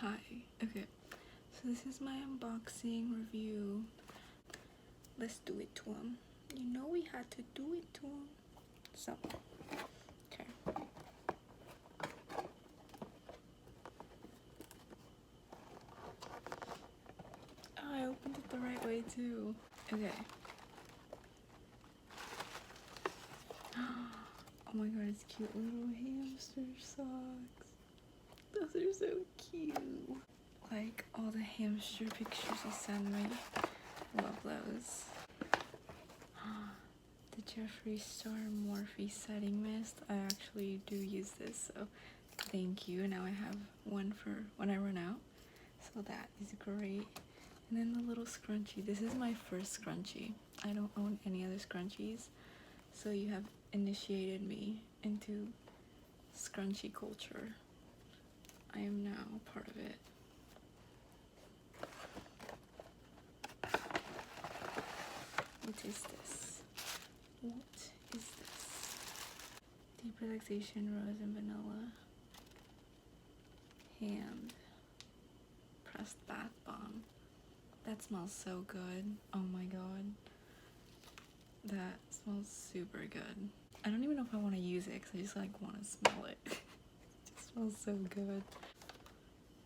Hi. Okay, so this is my unboxing review. Let's do it to him. You know we had to do it to him. So, okay. Oh, I opened it the right way too. Okay. Oh my god, it's cute little hamster socks. Those are so cute. Like all the hamster pictures you send me. Love those. The Jeffree Star Morphe setting mist. I actually do use this, so thank you. Now I have one for when I run out, so that is great. And then the little scrunchie. This is my first scrunchie. I don't own any other scrunchies, so you have initiated me into scrunchie culture. I am now part of it. What is this? What is this? Deep relaxation, rose and vanilla. Hand pressed bath bomb. That smells so good. Oh my god. That smells super good. I don't even know if I want to use it because I just like want to smell it. It just smells so good.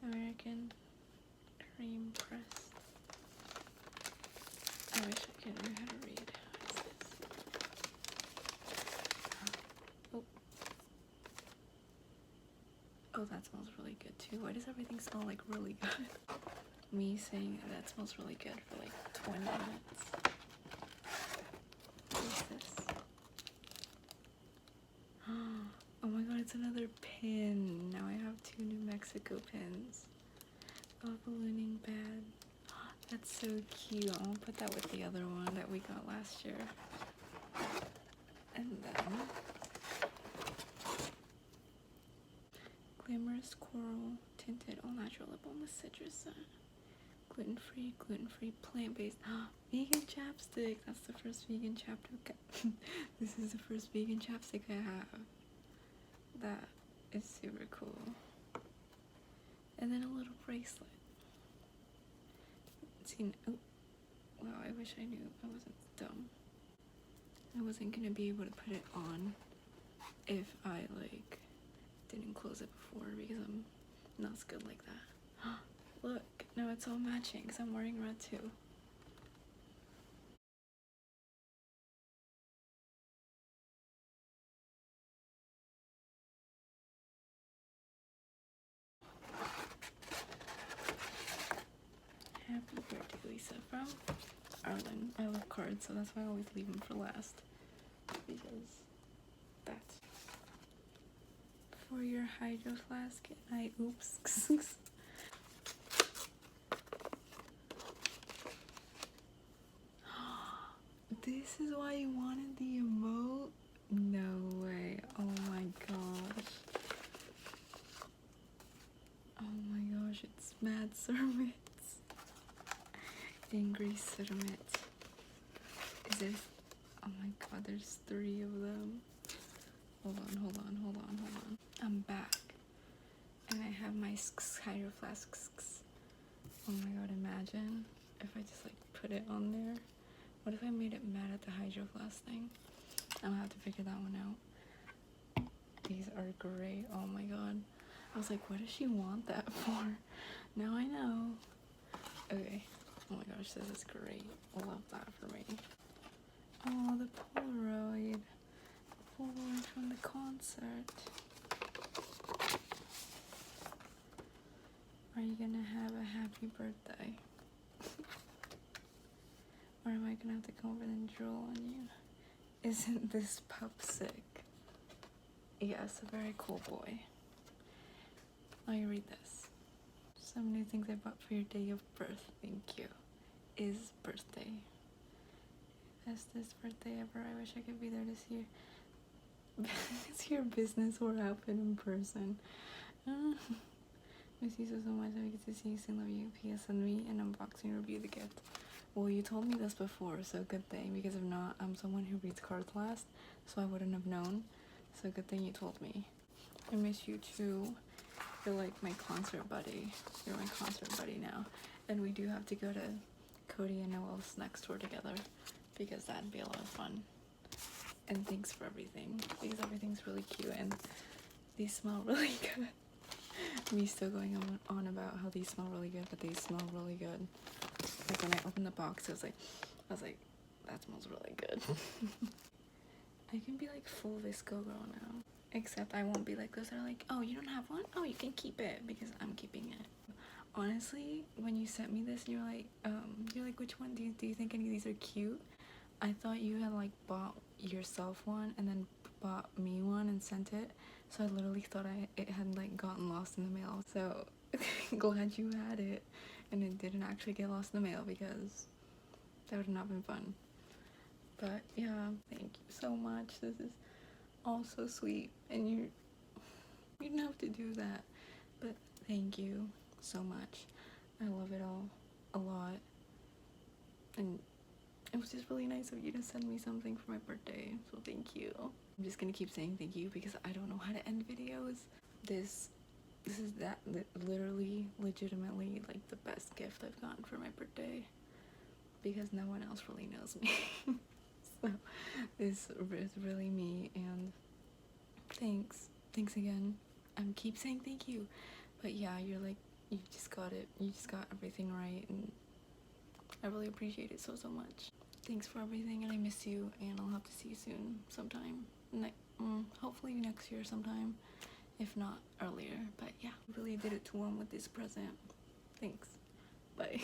American cream pressed. I wish I could know how to read. What is this? Oh. Oh, that smells really good too. Why does everything smell like really good? Me saying that smells really good for like 20 minutes. What is this? Oh my god, it's another pin. Now I have 2 New Mexico pins. Oh, ballooning bed. That's so cute. I'll put that with the other one that we got last year. And then Glamorous Coral Tinted All Natural Lip Balm with Citrus Scent. Gluten-free, plant-based. Vegan chapstick. That's the first vegan chapstick. This is the first vegan chapstick I have. That is super cool. And then a little bracelet. See, oh, wow, I wish I knew I wasn't dumb. I wasn't gonna be able to put it on if I like didn't close it before because I'm not as good like that. Look, now it's all matching because I'm wearing red too. Happy birthday, Lisa, from Arlen. I love cards, so that's why I always leave them for last. Because that's for your hydro flask. And oops. This is why you wanted the emote? No way. Oh my gosh. Oh my gosh, it's Mad Cermits. Angry Cermit. Is there? Oh my god, there's 3 of them. Hold on. I'm back. And I have my hydro flasks. Oh my god, imagine if I just like put it on there. What if I made it matte at the hydro flask thing? I'll have to figure that one out. These are great. Oh my god. I was like, what does she want that for? Now I know. Okay. Oh my gosh, this is great. I love that for me. Oh, the Polaroid. Polaroid from the concert. Are you gonna have a happy birthday? Or am I gonna have to come over and drool on you? Isn't this pup sick? Yes, a very cool boy. Now you read this. Some new things I bought for your day of birth. Thank you. Is birthday. Bestest birthday ever. I wish I could be there to see your business or outfit in person. Miss you so much. I get to see you soon. Love you. P.S. Send me an unboxing review the gift. Well, you told me this before, so good thing, because if not, I'm someone who reads cards last, so I wouldn't have known. So good thing you told me. I miss you too. You're like my concert buddy. You're my concert buddy now. And we do have to go to Cody and Noel's next tour together because that'd be a lot of fun. And thanks for everything because everything's really cute and these smell really good. Me still going on about how these smell really good, but they smell really good. Like when I opened the box, I was like, that smells really good. I can be like full Visco girl now. Except I won't be like those that are like, oh, you don't have one? Oh, you can keep it because I'm keeping it. Honestly, when you sent me this and you're like, which one do you think any of these are cute? I thought you had like bought yourself one and then bought me one and sent it. So I literally thought it had like gotten lost in the mail. So glad you had it and it didn't actually get lost in the mail because that would not have been fun. But yeah, thank you so much. This is all so sweet and you didn't have to do that. But thank you so much. I love it all a lot. And it was just really nice of you to send me something for my birthday, so thank you. I'm just gonna keep saying thank you because I don't know how to end videos. This is literally, legitimately, like the best gift I've gotten for my birthday because no one else really knows me. So this is really me, and thanks again. Keep saying thank you, but yeah, you're like, you just got it. You just got everything right, and I really appreciate it so much. Thanks for everything, and I miss you, and I'll have to see you soon sometime. Hopefully next year sometime, if not earlier. But yeah, really did it to him with this present. Thanks. Bye.